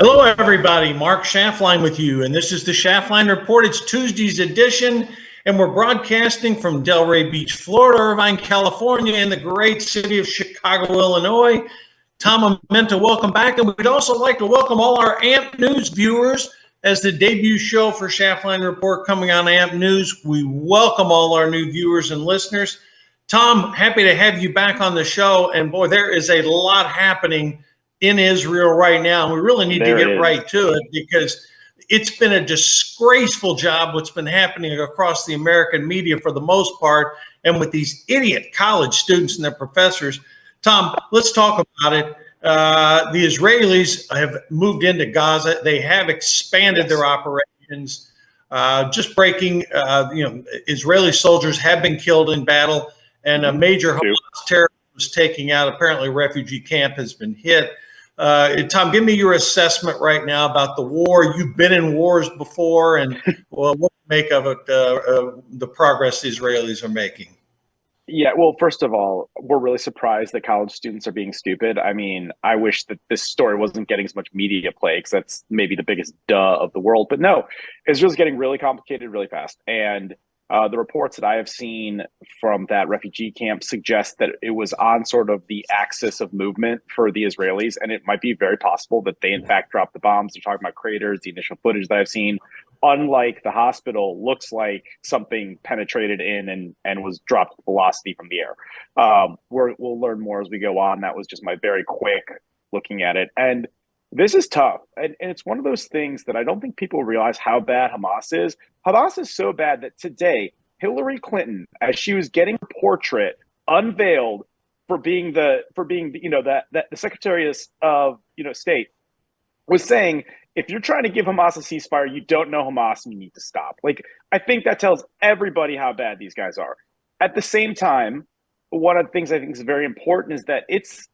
Hello, everybody. Mark Schaftlein with you, and this is the Schaftlein Report. It's Tuesday's edition, and we're broadcasting from Delray Beach, Florida, Irvine, California, and the great city of Chicago, Illinois. Tom Amenta, welcome back, and we'd also like to welcome all our AMP News viewers as the debut show for Schaftlein Report coming on AMP News. We welcome all our new viewers and listeners. Tom, happy to have you back on the show, and boy, there is a lot happening in Israel right now. And we really need to get right to it because it's been a disgraceful job what's been happening across the American media for the most part, and with these idiot college students and their professors. Tom, let's talk about it. The Israelis have moved into Gaza. They have expanded their operations. Just breaking, Israeli soldiers have been killed in battle, and a major Hamas terrorist was taking out. Apparently, a refugee camp has been hit. Tom, give me your assessment right now about the war. You've been in wars before, and well, what do you make of it, the progress the Israelis are making? Yeah, well, first of all, we're really surprised that college students are being stupid. I mean, I wish that this story wasn't getting as much media play because that's maybe the biggest duh of the world. But no, Israel's getting really complicated really fast. And the reports that I have seen from that refugee camp suggest that it was on sort of the axis of movement for the Israelis. And it might be very possible that they, in fact, dropped the bombs. They're talking about craters. The initial footage that I've seen, unlike the hospital, looks like something penetrated in and was dropped with velocity from the air. We'll learn more as we go on. That was just my very quick looking at it. And this is tough. And it's one of those things that I don't think people realize how bad Hamas is. Hamas is so bad that today, Hillary Clinton, as she was getting her portrait unveiled for being the Secretary of State, was saying, if you're trying to give Hamas a ceasefire, you don't know Hamas and you need to stop. Like, I think that tells everybody how bad these guys are. At the same time, one of the things I think is very important is that it's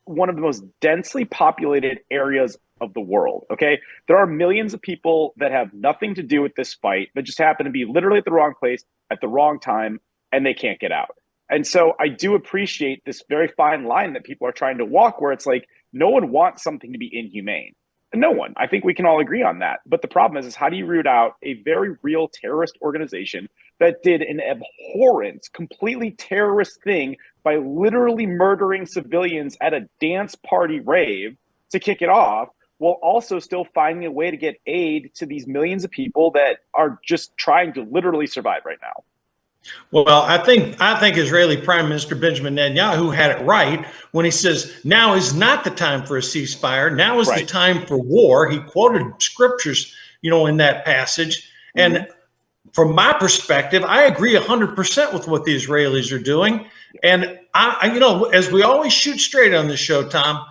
one of the most densely populated areas of the world, okay? There are millions of people that have nothing to do with this fight that just happen to be literally at the wrong place at the wrong time, and they can't get out. And so I do appreciate this very fine line that people are trying to walk where it's like, no one wants something to be inhumane. No one. I think we can all agree on that. But the problem is how do you root out a very real terrorist organization that did an abhorrent, completely terrorist thing by literally murdering civilians at a dance party rave to kick it off, while also still finding a way to get aid to these millions of people that are just trying to literally survive right now? Well, I think Israeli Prime Minister Benjamin Netanyahu had it right when he says now is not the time for a ceasefire. Now is the time for war. He quoted scriptures, in that passage. And from my perspective, I agree 100% with what the Israelis are doing. And I as we always shoot straight on this show, Tom,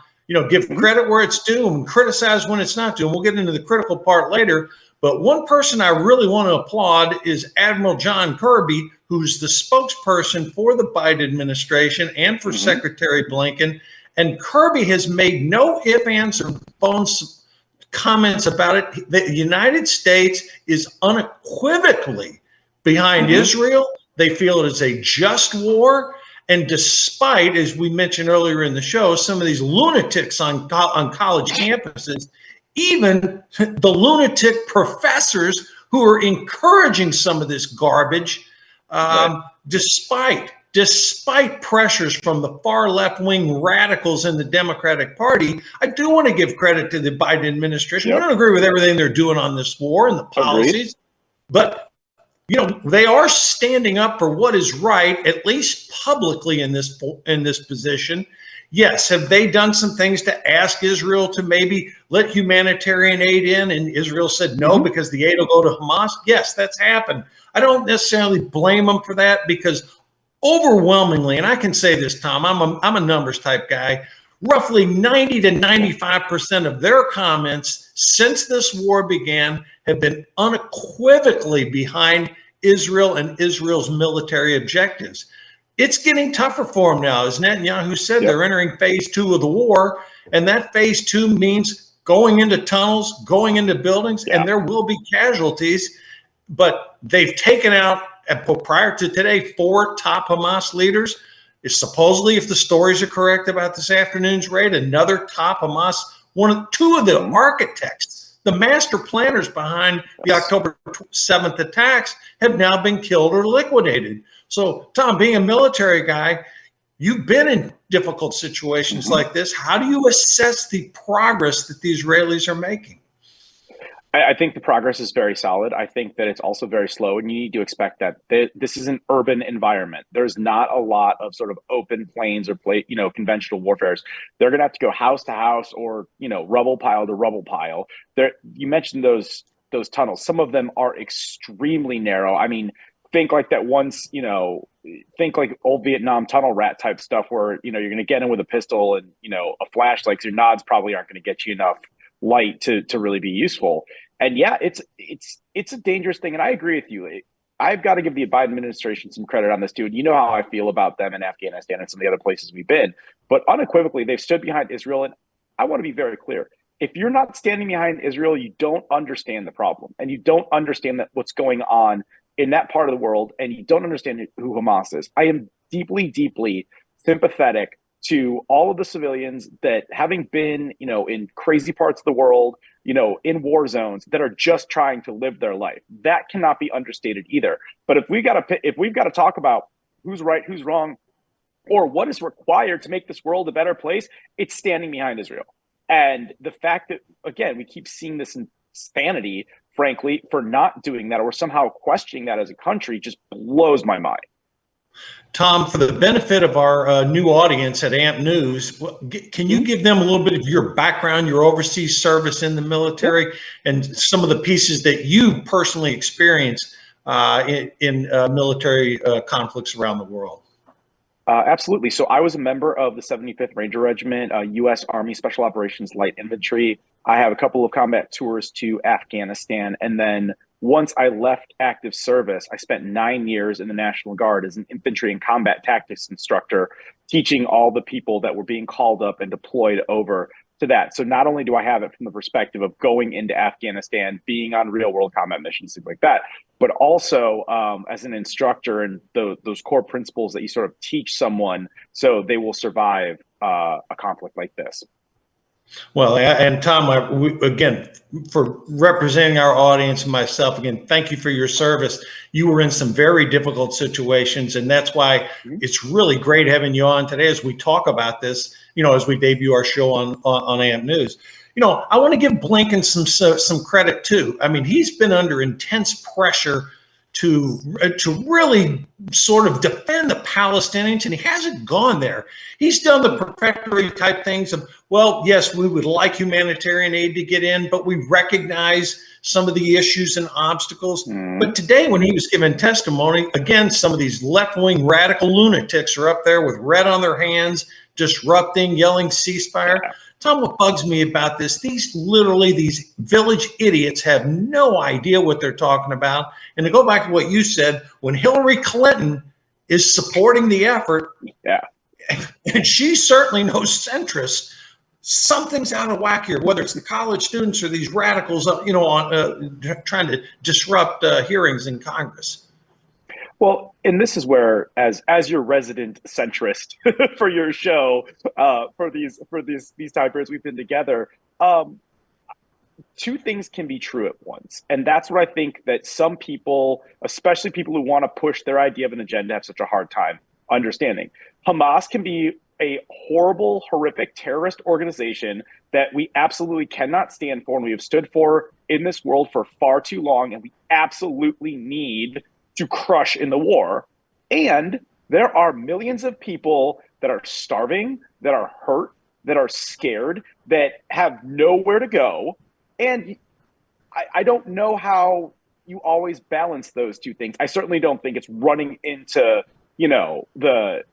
give credit where it's due and criticize when it's not due. And we'll get into the critical part later. But one person I really want to applaud is Admiral John Kirby, who's the spokesperson for the Biden administration and for Secretary Blinken. And Kirby has made no ifs, ands, or bones comments about it. The United States is unequivocally behind Israel. They feel it is a just war. And despite, as we mentioned earlier in the show, some of these lunatics on college campuses, even the lunatic professors who are encouraging some of this garbage, despite pressures from the far left-wing radicals in the Democratic Party, I do want to give credit to the Biden administration. I don't agree with everything they're doing on this war and the policies, but they are standing up for what is right, at least publicly in this position. Yes, have they done some things to ask Israel to maybe let humanitarian aid in? And Israel said no because the aid will go to Hamas. Yes, that's happened. I don't necessarily blame them for that because overwhelmingly, and I can say this, Tom, I'm a numbers type guy, roughly 90 to 95% of their comments since this war began have been unequivocally behind Israel and Israel's military objectives. It's getting tougher for them now. As Netanyahu said, they're entering phase 2 of the war, and that phase 2 means going into tunnels, going into buildings, and there will be casualties. But they've taken out, prior to today, 4 top Hamas leaders. Supposedly, if the stories are correct about this afternoon's raid, another top Hamas two of the architects, the master planners behind the October 7th attacks have now been killed or liquidated. So, Tom, being a military guy, you've been in difficult situations like this. How do you assess the progress that the Israelis are making? I think the progress is very solid. I think that it's also very slow, and you need to expect that this is an urban environment. There's not a lot of sort of open plains or conventional warfares. They're going to have to go house to house or rubble pile to rubble pile. You mentioned those tunnels. Some of them are extremely narrow. I mean, think like that once think like old Vietnam tunnel rat type stuff where you're going to get in with a pistol and a flashlight. 'Cause your nods probably aren't going to get you enough light to really be useful. And yeah, it's a dangerous thing. And I agree with you. I've got to give the Biden administration some credit on this too. And you know how I feel about them in Afghanistan and some of the other places we've been. But unequivocally, they've stood behind Israel. And I want to be very clear. If you're not standing behind Israel, you don't understand the problem. And you don't understand that what's going on in that part of the world. And you don't understand who Hamas is. I am deeply, deeply sympathetic to all of the civilians that, having been, in crazy parts of the world, in war zones, that are just trying to live their life. That cannot be understated either. But if we've got to talk about who's right, who's wrong, or what is required to make this world a better place, it's standing behind Israel. And the fact that, again, we keep seeing this insanity, frankly, for not doing that or somehow questioning that as a country just blows my mind. Tom, for the benefit of our new audience at AMP News, can you give them a little bit of your background, your overseas service in the military, and some of the pieces that you personally experienced in military conflicts around the world? Absolutely. So I was a member of the 75th Ranger Regiment, U.S. Army Special Operations Light Infantry. I have a couple of combat tours to Afghanistan, and then once I left active service, I spent 9 years in the National Guard as an infantry and combat tactics instructor, teaching all the people that were being called up and deployed over to that. So not only do I have it from the perspective of going into Afghanistan, being on real world combat missions, things like that, but also as an instructor and those core principles that you sort of teach someone so they will survive a conflict like this. Well, and Tom, again, for representing our audience and myself, again, thank you for your service. You were in some very difficult situations, and that's why it's really great having you on today as we talk about this, as we debut our show on AMP News. I want to give Blinken some credit too. I mean, he's been under intense pressure to really sort of defend the Palestinians, and he hasn't gone there. He's done the prefatory type things of, well, yes, we would like humanitarian aid to get in, but we recognize some of the issues and obstacles. But today, when he was giving testimony, again, some of these left-wing radical lunatics are up there with red on their hands, disrupting, yelling ceasefire. Tom, what bugs me about this, these village idiots have no idea what they're talking about. And to go back to what you said, when Hillary Clinton is supporting the effort, and she's certainly no centrist, something's out of whack here, whether it's the college students or these radicals, trying to disrupt hearings in Congress. Well, and this is where, as your resident centrist for your show, for these time periods we've been together, two things can be true at once. And that's what I think that some people, especially people who want to push their idea of an agenda, have such a hard time understanding. Hamas can be a horrible, horrific terrorist organization that we absolutely cannot stand for and we have stood for in this world for far too long, and we absolutely need to crush in the war. And there are millions of people that are starving, that are hurt, that are scared, that have nowhere to go. And I don't know how you always balance those two things. I certainly don't think it's running into, the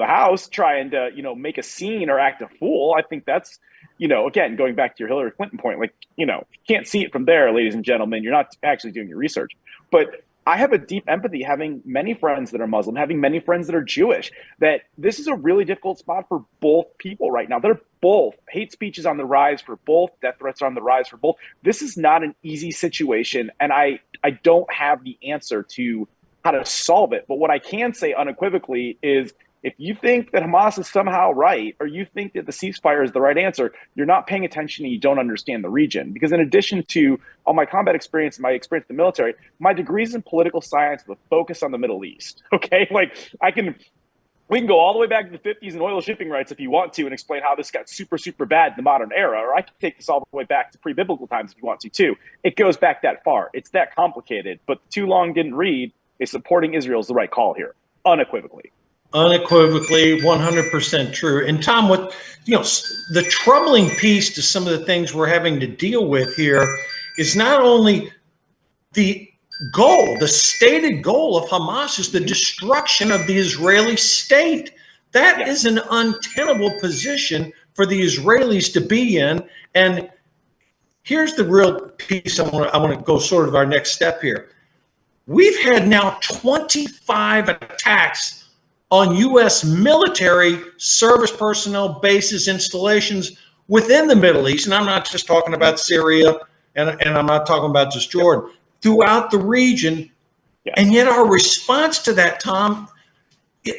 house trying to, make a scene or act a fool. I think that's, again, going back to your Hillary Clinton point, you can't see it from there, ladies and gentlemen. You're not actually doing your research. But I have a deep empathy, having many friends that are Muslim, having many friends that are Jewish, that this is a really difficult spot for both people right now. They're both. Hate speech is on the rise for both. Death threats are on the rise for both. This is not an easy situation, and I don't have the answer to how to solve it. But what I can say unequivocally is If you think that Hamas is somehow right, or you think that the ceasefire is the right answer, you're not paying attention and you don't understand the region. Because in addition to all my combat experience and my experience in the military, my degrees in political science with focus on the Middle East. Okay, like we can go all the way back to the 50s and oil shipping rights if you want to and explain how this got super, super bad in the modern era. Or I can take this all the way back to pre-biblical times if you want to, too. It goes back that far. It's that complicated. But too long didn't read is supporting Israel is the right call here, unequivocally. Unequivocally, 100% true. And Tom, what the troubling piece to some of the things we're having to deal with here is not only the goal, the stated goal of Hamas is the destruction of the Israeli state. That is an untenable position for the Israelis to be in. And here's the real piece I want to go sort of our next step here. We've had now 25 attacks on U.S. military service personnel bases, installations within the Middle East. And I'm not just talking about Syria, and I'm not talking about just Jordan. Throughout the region, and yet our response to that, Tom,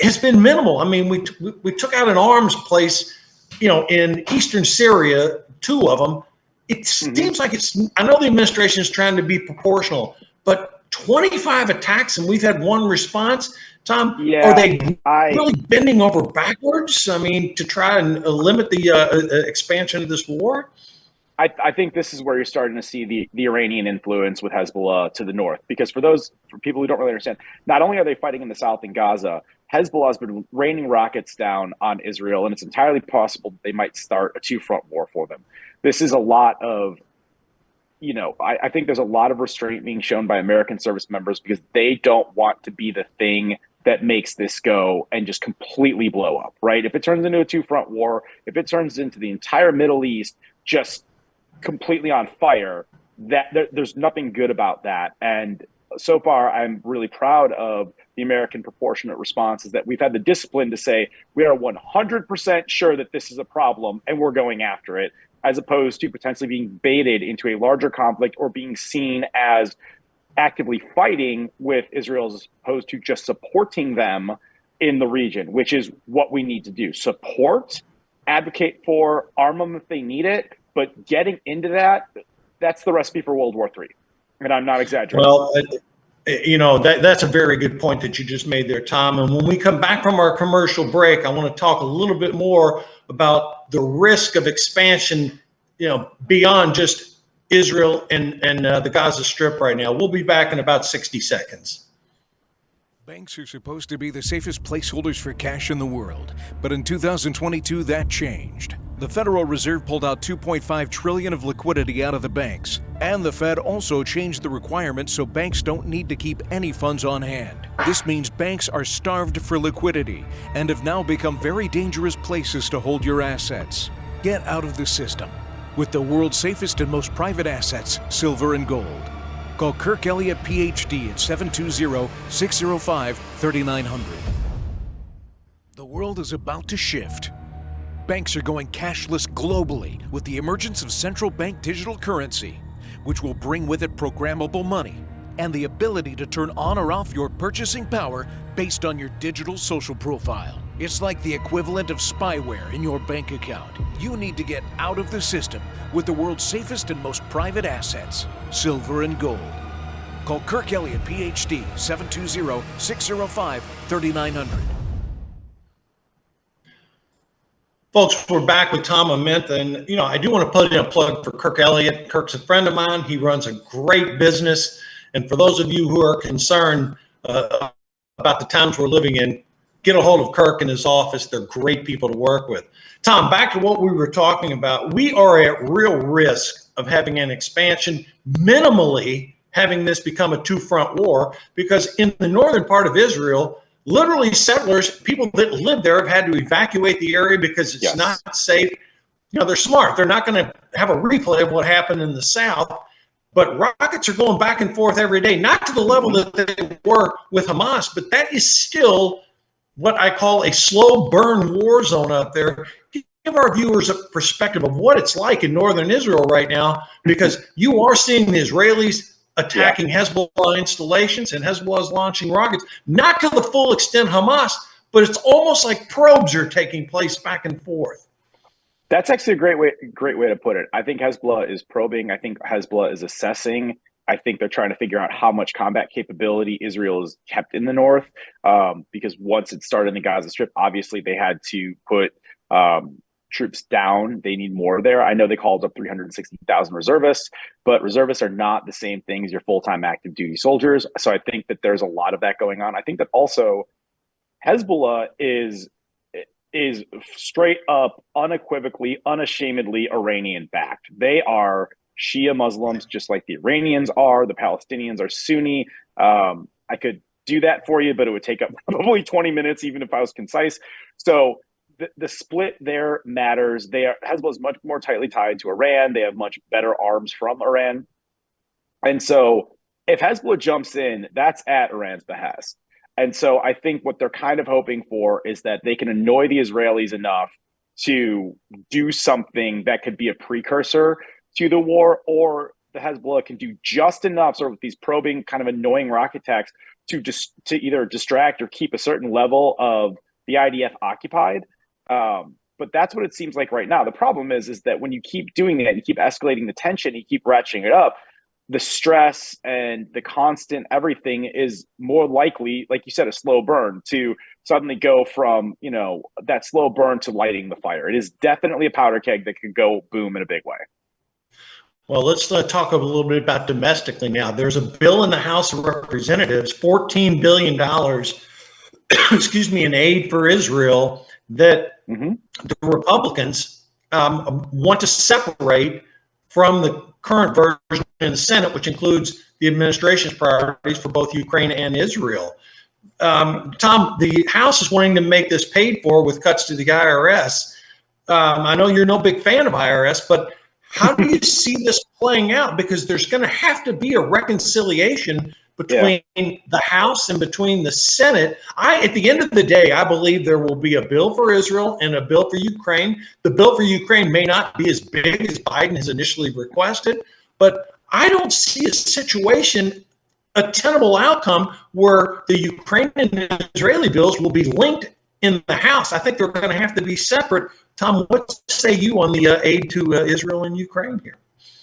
has been minimal. I mean, we took out an arms place, in eastern Syria, 2 of them. It seems like I know the administration is trying to be proportional, but 25 attacks and we've had 1 response. Tom, are they really bending over backwards? I mean, to try and limit the expansion of this war? I think this is where you're starting to see the Iranian influence with Hezbollah to the north. Because for people who don't really understand, not only are they fighting in the south in Gaza, Hezbollah has been raining rockets down on Israel, and it's entirely possible that they might start a 2-front war for them. This is a lot of, I think there's a lot of restraint being shown by American service members because they don't want to be the thing that makes this go and just completely blow up, right? If it turns into a 2-front war, if it turns into the entire Middle East just completely on fire, there's nothing good about that. And so far, I'm really proud of the American proportionate response is that we've had the discipline to say we are 100% sure that this is a problem and we're going after it, as opposed to potentially being baited into a larger conflict or being seen as actively fighting with Israel as opposed to just supporting them in the region, which is what we need to do. Support, advocate for, arm them if they need it. But getting into that's the recipe for World War III. And I'm not exaggerating. Well, that's a very good point that you just made there, Tom. And when we come back from our commercial break, I want to talk a little bit more about the risk of expansion, beyond just Israel and the Gaza Strip right now. We'll be back in about 60 seconds. Banks are supposed to be the safest placeholders for cash in the world. But in 2022, that changed. The Federal Reserve pulled out $2.5 trillion of liquidity out of the banks. And the Fed also changed the requirements so banks don't need to keep any funds on hand. This means banks are starved for liquidity and have now become very dangerous places to hold your assets. Get out of the system with the world's safest and most private assets, silver and gold. Call Kirk Elliott, PhD at 720-605-3900. The world is about to shift. Banks are going cashless globally with the emergence of central bank digital currency, which will bring with it programmable money and the ability to turn on or off your purchasing power based on your digital social profile. It's like the equivalent of spyware in your bank account. You need to get out of the system with the world's safest and most private assets, silver and gold. Call Kirk Elliott, PhD, 720-605-3900. Folks, we're back with Tom Amenta, and I do want to put in a plug for Kirk Elliott. Kirk's a friend of mine. He runs a great business, and for those of you who are concerned about the times we're living in, get a hold of Kirk and his office. They're great people to work with. Tom, back to what we were talking about. We are at real risk of having an expansion, minimally having this become a 2-front war, because in the northern part of Israel, literally settlers, people that live there, have had to evacuate the area because it's not safe. They're smart. They're not going to have a replay of what happened in the south. But rockets are going back and forth every day, not to the level that they were with Hamas, but that is still what I call a slow burn war zone up there. Give our viewers a perspective of what it's like in northern Israel right now, because you are seeing the Israelis attacking Hezbollah installations, and Hezbollah is launching rockets, not to the full extent Hamas, but it's almost like probes are taking place back and forth. That's actually a great way to put it. I think Hezbollah is probing. I think Hezbollah is assessing. I think they're trying to figure out how much combat capability Israel has kept in the north, because once it started in the Gaza Strip, obviously they had to put troops down. They need more there. I know they called up 360,000 reservists, but reservists are not the same thing as your full-time active duty soldiers. So I think that there's a lot of that going on. I think that also Hezbollah is straight up, unequivocally, unashamedly Iranian backed. They are Shia Muslims, just like the Iranians are. The Palestinians are Sunni. I could do that for you, but it would take up probably 20 minutes, even if I was concise. So the split there matters. Hezbollah is much more tightly tied to Iran. They have much better arms from Iran. And so if Hezbollah jumps in, that's at Iran's behest. And so I think what they're kind of hoping for is that they can annoy the Israelis enough to do something that could be a precursor to the war, or the Hezbollah can do just enough, sort of with these probing, kind of annoying rocket attacks, to either distract or keep a certain level of the IDF occupied. But that's what it seems like right now. The problem is that when you keep doing that, you keep escalating the tension, you keep ratcheting it up, the stress and the constant everything is more likely, like you said, a slow burn to suddenly go from, that slow burn to lighting the fire. It is definitely a powder keg that could go boom in a big way. Well, let's talk a little bit about domestically now. There's a bill in the House of Representatives, $14 billion, in aid for Israel that the Republicans want to separate from the current version in the Senate, which includes the administration's priorities for both Ukraine and Israel. Tom, the House is wanting to make this paid for with cuts to the IRS. I know you're no big fan of IRS, but how do you see this playing out? Because there's going to have to be a reconciliation between the House and between the Senate. At the end of the day, I believe there will be a bill for Israel and a bill for Ukraine. The bill for Ukraine may not be as big as Biden has initially requested, but I don't see a situation, a tenable outcome, where the Ukrainian and Israeli bills will be linked in the House. I think they're going to have to be separate. Tom, what say you on the aid to Israel and Ukraine here?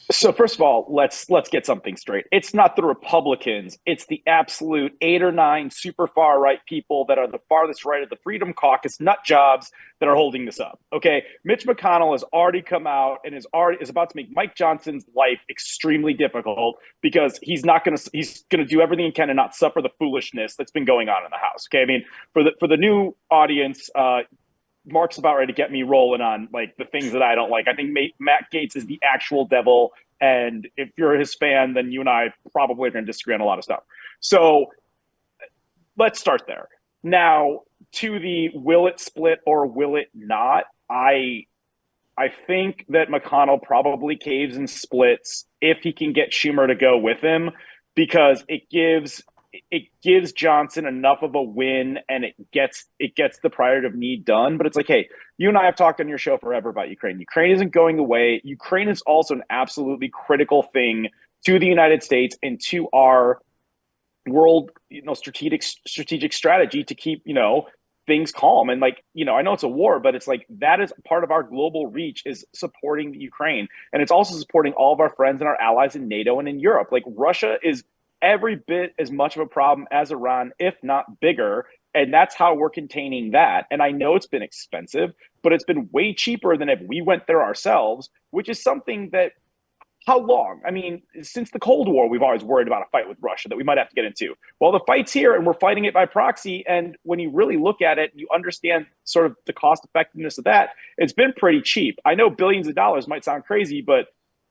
So first of all, let's get something straight. It's not the Republicans. It's the absolute 8 or 9 super far right people that are the farthest right of the Freedom Caucus nut jobs that are holding this up. Okay, Mitch McConnell has already come out and is about to make Mike Johnson's life extremely difficult, because he's gonna do everything he can and not suffer the foolishness that's been going on in the House. Okay, I mean, for the new audience, Mark's about ready to get me rolling on like the things that I don't like. I think Matt Gaetz is the actual devil, and if you're his fan, then you and I probably are going to disagree on a lot of stuff. So let's start there. Now, to the will it split or will it not? I think that McConnell probably caves and splits if he can get Schumer to go with him, because it gives Johnson enough of a win, and it gets the priority of need done. But it's like, hey, you and I have talked on your show forever about Ukraine. Ukraine isn't going away. Ukraine is also an absolutely critical thing to the United States and to our world, strategic strategy to keep, things calm. And like, I know it's a war, but it's like, that is part of our global reach, is supporting Ukraine. And it's also supporting all of our friends and our allies in NATO and in Europe. Like, Russia is every bit as much of a problem as Iran, if not bigger. And that's how we're containing that. And I know it's been expensive, but it's been way cheaper than if we went there ourselves, which is something that, how long? I mean, since the Cold War, we've always worried about a fight with Russia that we might have to get into. Well, the fight's here and we're fighting it by proxy. And when you really look at it, you understand sort of the cost effectiveness of that. It's been pretty cheap. I know billions of dollars might sound crazy, but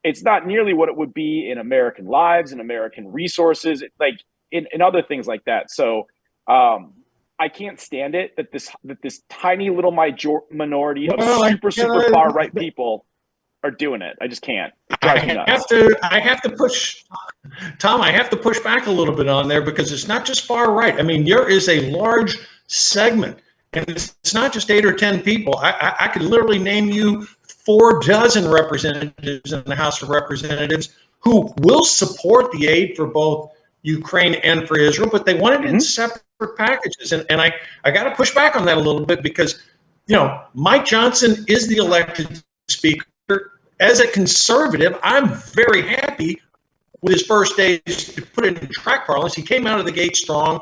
it's not nearly what it would be in American lives and American resources, like in other things like that. So I can't stand it that this tiny little minority of super far right people are doing it. I just can't. I have to push, Tom. I have to push back a little bit on there, because it's not just far right. I mean, there is a large segment, and it's not just 8 or 10 people. I could literally name you 4 dozen representatives in the House of Representatives who will support the aid for both Ukraine and for Israel, but they want it in separate packages. And I got to push back on that a little bit because, Mike Johnson is the elected speaker. As a conservative, I'm very happy with his first days, to put it in track parlance. He came out of the gate strong.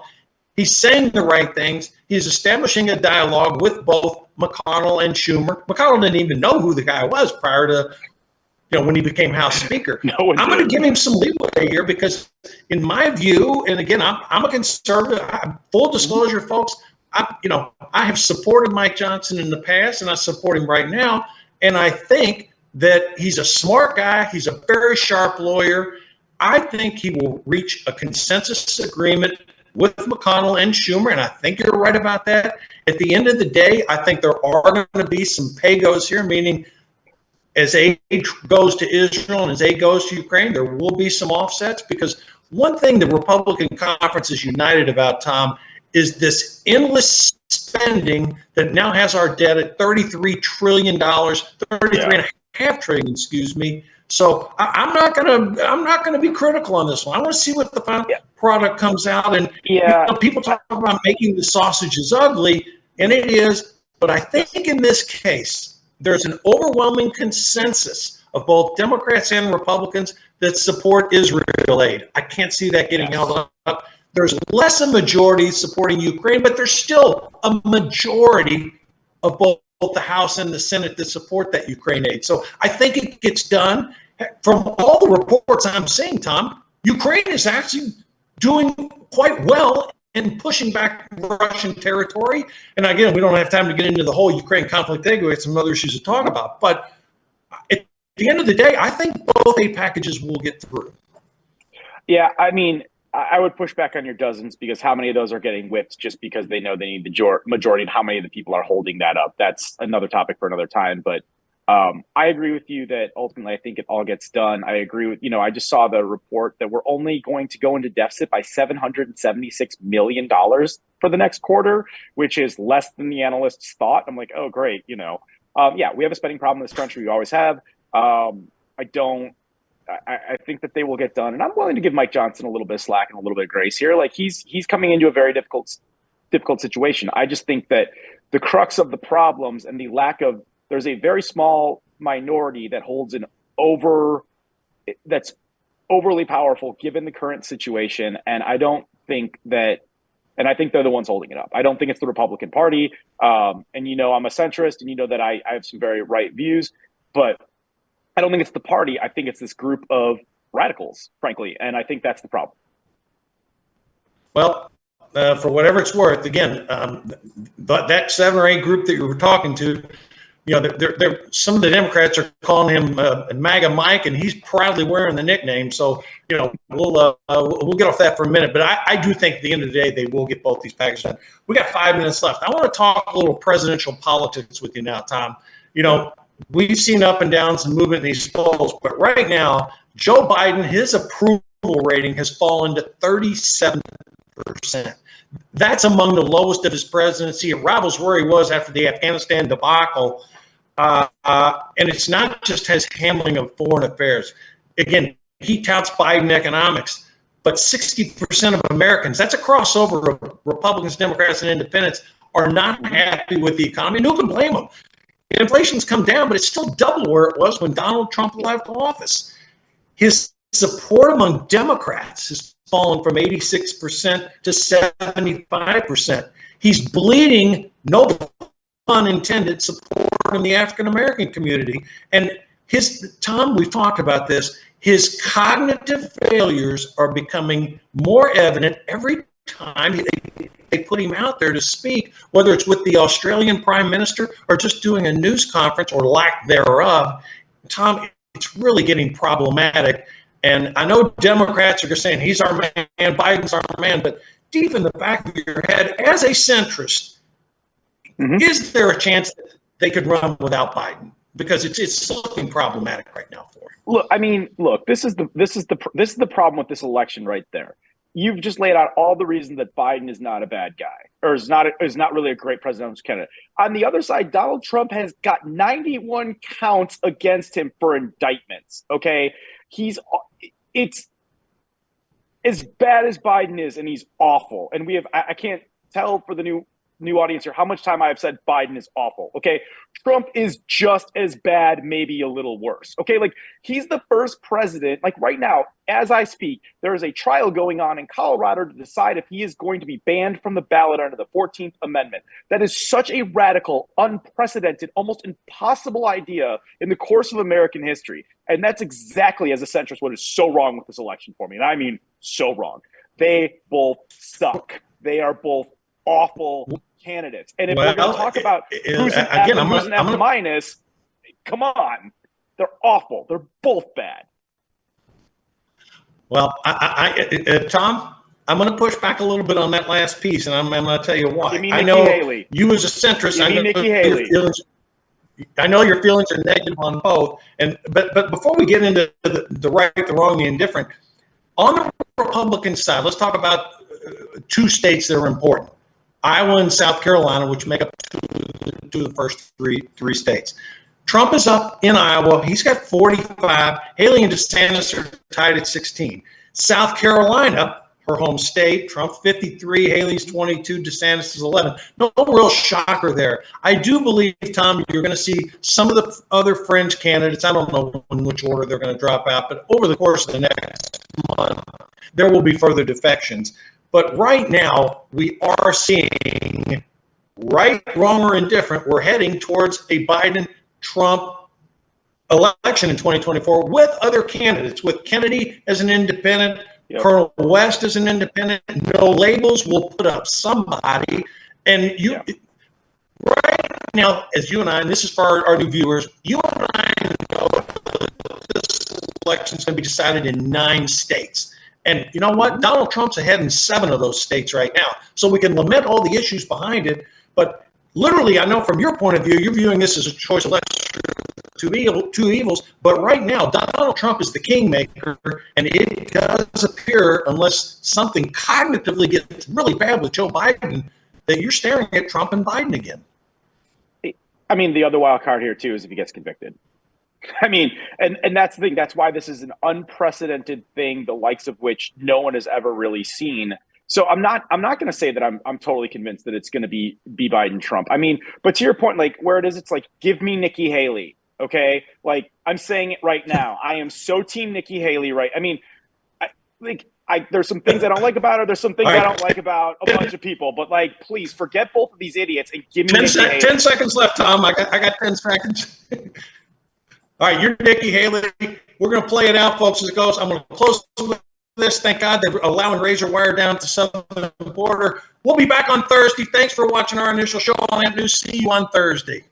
He's saying the right things. He's establishing a dialogue with both McConnell and Schumer. McConnell didn't even know who the guy was prior to, when he became House Speaker. I'm going to give him some leeway here because, in my view, and again, I'm a conservative. Full disclosure, folks, I have supported Mike Johnson in the past, and I support him right now. And I think that he's a smart guy. He's a very sharp lawyer. I think he will reach a consensus agreement with McConnell and Schumer, and I think you're right about that. At the end of the day, I think there are going to be some pay-goes here, meaning as aid goes to Israel and as aid goes to Ukraine, there will be some offsets, because one thing the Republican conference is united about, Tom, is this endless spending that now has our debt at $33 trillion, $33.5 trillion, excuse me. So I'm not gonna be critical on this one. I want to see what the final product comes out. And people talk about making the sausages ugly, and it is. But I think in this case, there's an overwhelming consensus of both Democrats and Republicans that support Israel aid. I can't see that getting held up. There's less a majority supporting Ukraine, but there's still a majority of both the House and the Senate that support that Ukraine aid. So I think it gets done. From all the reports I'm seeing, Tom, Ukraine is actually doing quite well in pushing back Russian territory. And again, we don't have time to get into the whole Ukraine conflict. We have some other issues to talk about. But at the end of the day, I think both aid packages will get through. Yeah, I mean, I would push back on your dozens, because how many of those are getting whipped just because they know they need the majority, and how many of the people are holding that up? That's another topic for another time. But I agree with you that ultimately I think it all gets done. I agree with, I just saw the report that we're only going to go into deficit by $776 million for the next quarter, which is less than the analysts thought. I'm like, oh, great. We have a spending problem in this country. We always have. I think that they will get done, and I'm willing to give Mike Johnson a little bit of slack and a little bit of grace here. Like he's coming into a very difficult situation. I just think that the crux of the problems and the lack of, there's a very small minority that holds that's overly powerful given the current situation, and I think they're the ones holding it up. I don't think it's the Republican Party, and I'm a centrist, and that I have some very right views, but I don't think it's the party. I think it's this group of radicals, frankly, and I think that's the problem. Well, for whatever it's worth, again, that 7 or 8 group that you were talking to, some of the Democrats are calling him MAGA Mike, and he's proudly wearing the nickname. So, we'll get off that for a minute. But I do think at the end of the day, they will get both these packages done. We got 5 minutes left. I want to talk a little presidential politics with you now, Tom. We've seen up and downs and movement in these polls, but right now, Joe Biden, his approval rating has fallen to 37%. That's among the lowest of his presidency. It rivals where he was after the Afghanistan debacle. And it's not just his handling of foreign affairs. Again, he touts Biden economics, but 60% of Americans, that's a crossover of Republicans, Democrats, and independents, are not happy with the economy. And who can blame them? Inflation's come down, but it's still double where it was when Donald Trump left office. His support among Democrats has fallen from 86% to 75%. He's bleeding, no pun intended, support in the African-American community. And Tom, we've talked about this, his cognitive failures are becoming more evident every time they put him out there to speak, whether it's with the Australian Prime Minister or just doing a news conference or lack thereof. Tom, it's really getting problematic. And I know Democrats are saying he's our man, Biden's our man, but deep in the back of your head, as a centrist, is there a chance that they could run without Biden? Because it's looking problematic right now for him. Look, this is the problem with this election right there. You've just laid out all the reasons that Biden is not a bad guy, or is not really a great presidential candidate. On the other side, Donald Trump has got 91 counts against him for indictments. Okay, as bad as Biden is, and he's awful, and I can't tell for the new audience here how much time I have said Biden is awful. Okay. Trump is just as bad, maybe a little worse. Okay. Like, he's the first president, like right now, as I speak, there is a trial going on in Colorado to decide if he is going to be banned from the ballot under the 14th Amendment. That is such a radical, unprecedented, almost impossible idea in the course of American history. And that's exactly, as a centrist, what is so wrong with this election for me. And I mean, so wrong. They both suck. They are both awful candidates. And if we're going to talk about who's an F and who's an F minus, come on. They're awful. They're both bad. Well, Tom, I'm going to push back a little bit on that last piece, and I'm going to tell you why. I know Haley. You as a centrist, I know your feelings are negative on both. But before we get into the right, the wrong, the indifferent, on the Republican side, let's talk about two states that are important. Iowa and South Carolina, which make up two of the first three states. Trump is up in Iowa. He's got 45. Haley and DeSantis are tied at 16. South Carolina, her home state, Trump 53, Haley's 22, DeSantis is 11. No real shocker there. I do believe, Tom, you're going to see some of the other fringe candidates. I don't know in which order they're going to drop out, but over the course of the next month, there will be further defections. But right now, we are seeing, right, wrong, or indifferent, we're heading towards a Biden-Trump election in 2024 with other candidates, with Kennedy as an independent, Colonel West as an independent. No labels, will put up somebody. And right now, as you and I, and this is for our new viewers, you and I know this election is going to be decided in 9 states. And you know what? Donald Trump's ahead in 7 of those states right now. So we can lament all the issues behind it. But literally, I know from your point of view, you're viewing this as a choice of two evils. But right now, Donald Trump is the kingmaker. And it does appear, unless something cognitively gets really bad with Joe Biden, that you're staring at Trump and Biden again. I mean, the other wild card here, too, is if he gets convicted. I mean, and that's the thing. That's why this is an unprecedented thing, the likes of which no one has ever really seen. So I'm not going to say that I'm totally convinced that it's going to be Biden Trump. I mean, but to your point, like where it is, it's like, give me Nikki Haley. Okay. Like I'm saying it right now. I am so team Nikki Haley. Right. I mean, there's some things I don't like about her. There's some things I don't like about a bunch of people, but like, please forget both of these idiots and give me 10 seconds left, Tom. I got 10 seconds. All right, you're Nikki Haley. We're going to play it out, folks, as it goes. I'm going to close with this. Thank God they're allowing razor wire down at the southern border. We'll be back on Thursday. Thanks for watching our initial show on Amp News. See you on Thursday.